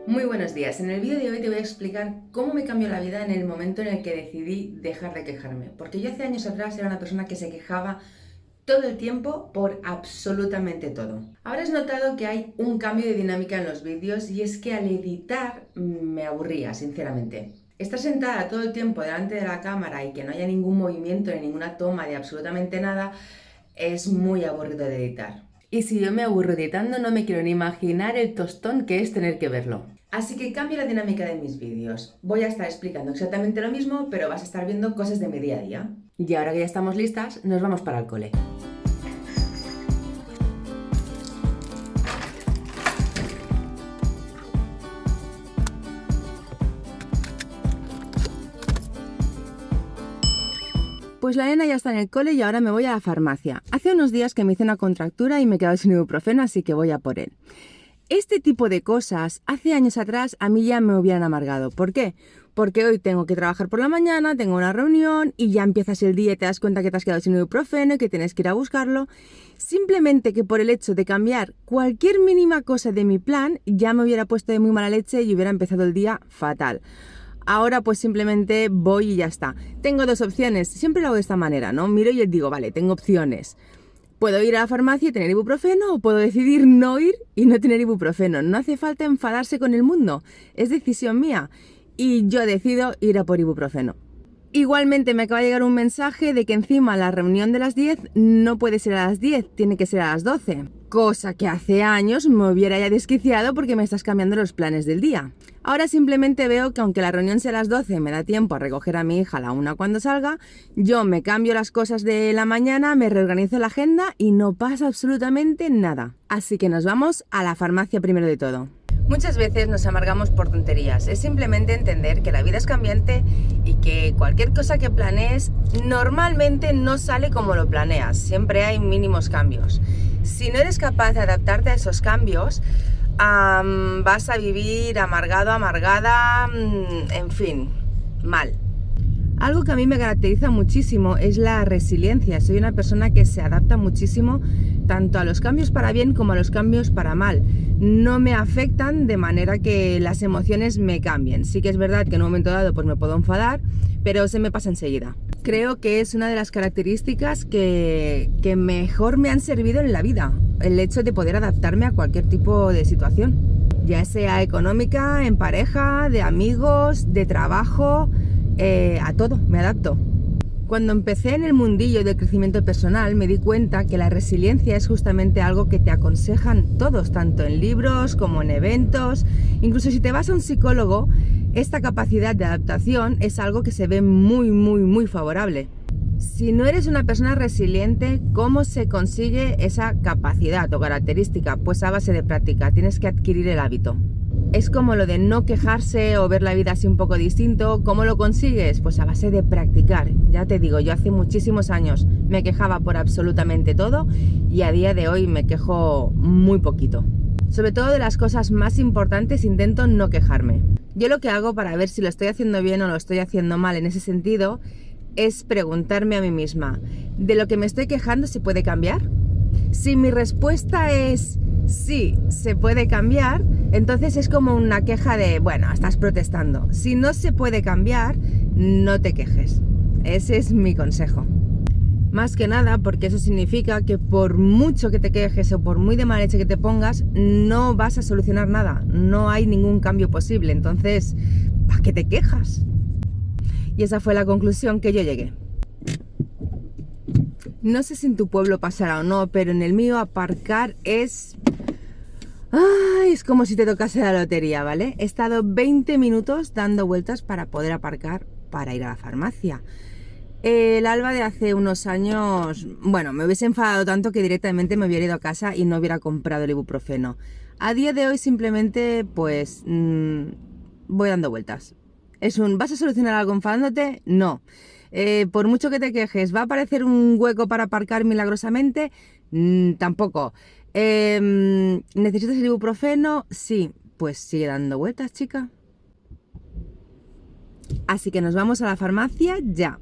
Muy buenos días. En el vídeo de hoy te voy a explicar cómo me cambió la vida en el momento en el que decidí dejar de quejarme. Porque yo hace años atrás era una persona que se quejaba todo el tiempo por absolutamente todo. Habrás notado que hay un cambio de dinámica en los vídeos y es que al editar me aburría, sinceramente. Estar sentada todo el tiempo delante de la cámara y que no haya ningún movimiento ni ninguna toma de absolutamente nada es muy aburrido de editar. Y si yo me aburro editando, no me quiero ni imaginar el tostón que es tener que verlo. Así que cambio la dinámica de mis vídeos. Voy a estar explicando exactamente lo mismo, pero vas a estar viendo cosas de mi día a día. Y ahora que ya estamos listas, nos vamos para el cole. Pues la nena ya está en el cole y ahora me voy a la farmacia. Hace unos días que me hice una contractura y me he quedado sin ibuprofeno, así que voy a por él. Este tipo de cosas, hace años atrás, a mí ya me hubieran amargado. ¿Por qué? Porque hoy tengo que trabajar por la mañana, tengo una reunión y ya empiezas el día y te das cuenta que te has quedado sin ibuprofeno y que tienes que ir a buscarlo. Simplemente que por el hecho de cambiar cualquier mínima cosa de mi plan, ya me hubiera puesto de muy mala leche y hubiera empezado el día fatal. Ahora pues simplemente voy y ya está. Tengo dos opciones, siempre lo hago de esta manera, ¿no? Miro y digo, vale, tengo opciones. Puedo ir a la farmacia y tener ibuprofeno o puedo decidir no ir y no tener ibuprofeno. No hace falta enfadarse con el mundo, es decisión mía. Y yo decido ir a por ibuprofeno. Igualmente me acaba de llegar un mensaje de que encima la reunión de las 10 no puede ser a las 10, tiene que ser a las 12. Cosa que hace años me hubiera ya desquiciado porque me estás cambiando los planes del día. Ahora simplemente veo que aunque la reunión sea a las 12 me da tiempo a recoger a mi hija a la 1 cuando salga, yo me cambio las cosas de la mañana, me reorganizo la agenda y no pasa absolutamente nada. Así que nos vamos a la farmacia primero de todo. Muchas veces nos amargamos por tonterías. Es simplemente entender que la vida es cambiante y que cualquier cosa que planees normalmente no sale como lo planeas. Siempre hay mínimos cambios. Si no eres capaz de adaptarte a esos cambios, vas a vivir amargado, amargada, en fin, mal. Algo que a mí me caracteriza muchísimo es la resiliencia. Soy una persona que se adapta muchísimo tanto a los cambios para bien como a los cambios para mal. No me afectan de manera que las emociones me cambien. Sí que es verdad que en un momento dado pues me puedo enfadar, pero se me pasa enseguida. Creo que es una de las características que mejor me han servido en la vida, el hecho de poder adaptarme a cualquier tipo de situación, ya sea económica, en pareja, de amigos, de trabajo, a todo, me adapto. Cuando empecé en el mundillo del crecimiento personal me di cuenta que la resiliencia es justamente algo que te aconsejan todos, tanto en libros como en eventos. Incluso si te vas a un psicólogo, esta capacidad de adaptación es algo que se ve muy favorable. Si no eres una persona resiliente, ¿cómo se consigue esa capacidad o característica? Pues a base de práctica, tienes que adquirir el hábito. Es como lo de no quejarse o ver la vida así un poco distinto. ¿Cómo lo consigues? Pues a base de practicar. Ya te digo, yo hace muchísimos años me quejaba por absolutamente todo y a día de hoy me quejo muy poquito. Sobre todo de las cosas más importantes intento no quejarme. Yo lo que hago para ver si lo estoy haciendo bien o lo estoy haciendo mal en ese sentido es preguntarme a mí misma, ¿de lo que me estoy quejando se puede cambiar? Si mi respuesta es sí, se puede cambiar, entonces es como una queja de, bueno, estás protestando. Si no se puede cambiar, no te quejes. Ese es mi consejo. Más que nada porque eso significa que por mucho que te quejes o por muy de mala leche que te pongas, no vas a solucionar nada. No hay ningún cambio posible. Entonces, ¿para qué te quejas? Y esa fue la conclusión que yo llegué. No sé si en tu pueblo pasará o no, pero en el mío aparcar es... ¡Ay! Es como si te tocase la lotería, ¿vale? He estado 20 minutos dando vueltas para poder aparcar para ir a la farmacia. El Alba de hace unos años, bueno, me hubiese enfadado tanto que directamente me hubiera ido a casa y no hubiera comprado el ibuprofeno. A día de hoy simplemente, pues, voy dando vueltas. ¿Vas a solucionar algo enfadándote? No. Por mucho que te quejes, ¿va a aparecer un hueco para aparcar milagrosamente? Tampoco. ¿Necesitas el ibuprofeno? Sí. Pues sigue dando vueltas, chica. Así que nos vamos a la farmacia ya.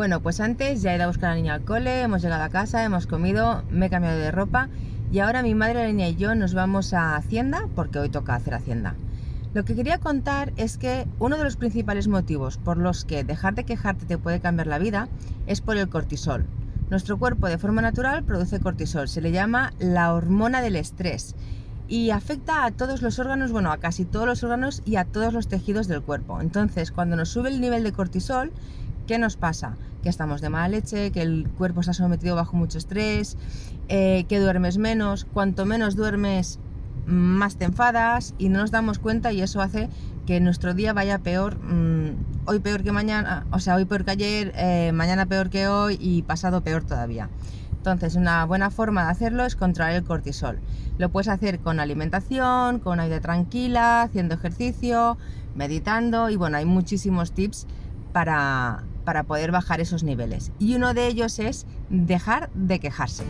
Bueno, pues antes ya he ido a buscar a la niña al cole, hemos llegado a casa, hemos comido, me he cambiado de ropa y ahora mi madre, la niña y yo nos vamos a Hacienda porque hoy toca hacer Hacienda. Lo que quería contar es que uno de los principales motivos por los que dejar de quejarte te puede cambiar la vida es por el cortisol. Nuestro cuerpo de forma natural produce cortisol, se le llama la hormona del estrés y afecta a todos los órganos, bueno, a casi todos los órganos y a todos los tejidos del cuerpo. Entonces, cuando nos sube el nivel de cortisol, ¿qué nos pasa? Que estamos de mala leche, que el cuerpo está sometido bajo mucho estrés, que duermes menos. Cuanto menos duermes, más te enfadas y no nos damos cuenta y eso hace que nuestro día vaya peor, hoy peor que mañana, o sea, hoy peor que ayer, mañana peor que hoy y pasado peor todavía. Entonces, una buena forma de hacerlo es controlar el cortisol. Lo puedes hacer con alimentación, con una vida tranquila, haciendo ejercicio, meditando y bueno, hay muchísimos tips para poder bajar esos niveles. Y uno de ellos es dejar de quejarse.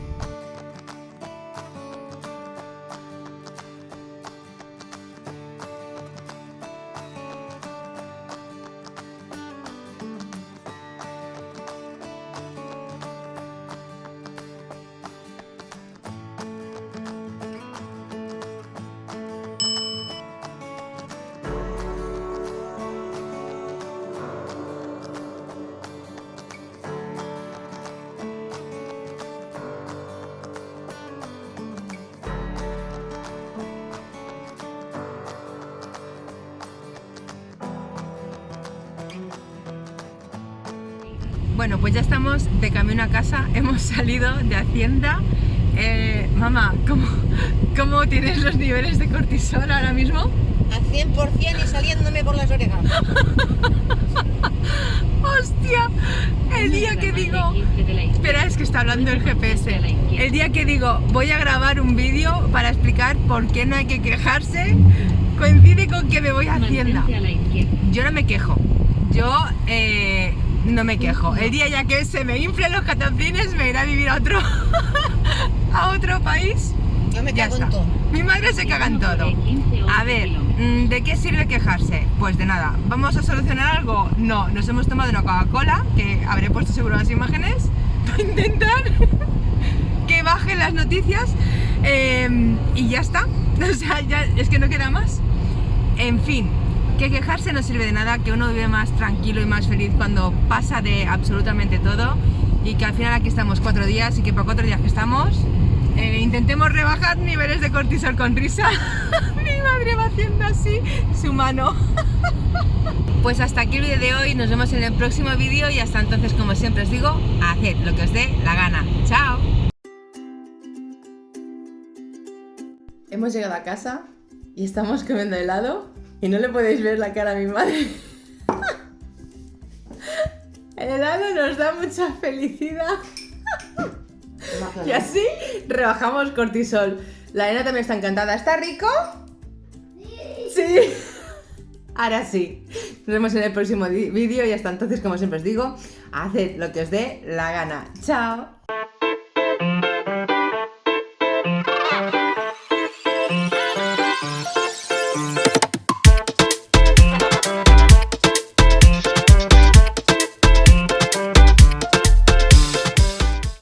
Bueno, pues ya estamos de camino a casa, hemos salido de Hacienda. Mamá, ¿cómo tienes los niveles de cortisol ahora mismo? Al 100% y saliéndome por las orejas. ¡Hostia! El día que digo... Espera, es que está hablando el GPS. El día que digo, voy a grabar un vídeo para explicar por qué no hay que quejarse, coincide con que me voy a Hacienda. Yo no me quejo. Yo... no me quejo. El día ya que se me inflen los cataplines me iré a vivir a otro país. Yo me Ya cago está. en todo. Mi madre se caga en todo. A ver, ¿de qué sirve quejarse? Pues de nada. ¿Vamos a solucionar algo? No. Nos hemos tomado una Coca-Cola, que habré puesto seguro las imágenes, para intentar que bajen las noticias y ya está. O sea, ya es que no queda más. En fin. Que quejarse no sirve de nada, que uno vive más tranquilo y más feliz cuando pasa de absolutamente todo y que al final aquí estamos 4 días y que por 4 días que estamos intentemos rebajar niveles de cortisol con risa. Mi madre va haciendo así su mano. Pues hasta aquí el vídeo de hoy, nos vemos en el próximo vídeo y hasta entonces, como siempre os digo, haced lo que os dé la gana. ¡Chao! Hemos llegado a casa y estamos comiendo helado. Y no le podéis ver la cara a mi madre. El helado nos da mucha felicidad. Y así rebajamos cortisol. La nena también está encantada. ¿Está rico? Sí. Ahora sí. Nos vemos en el próximo vídeo y hasta entonces, como siempre os digo, haced lo que os dé la gana. Chao.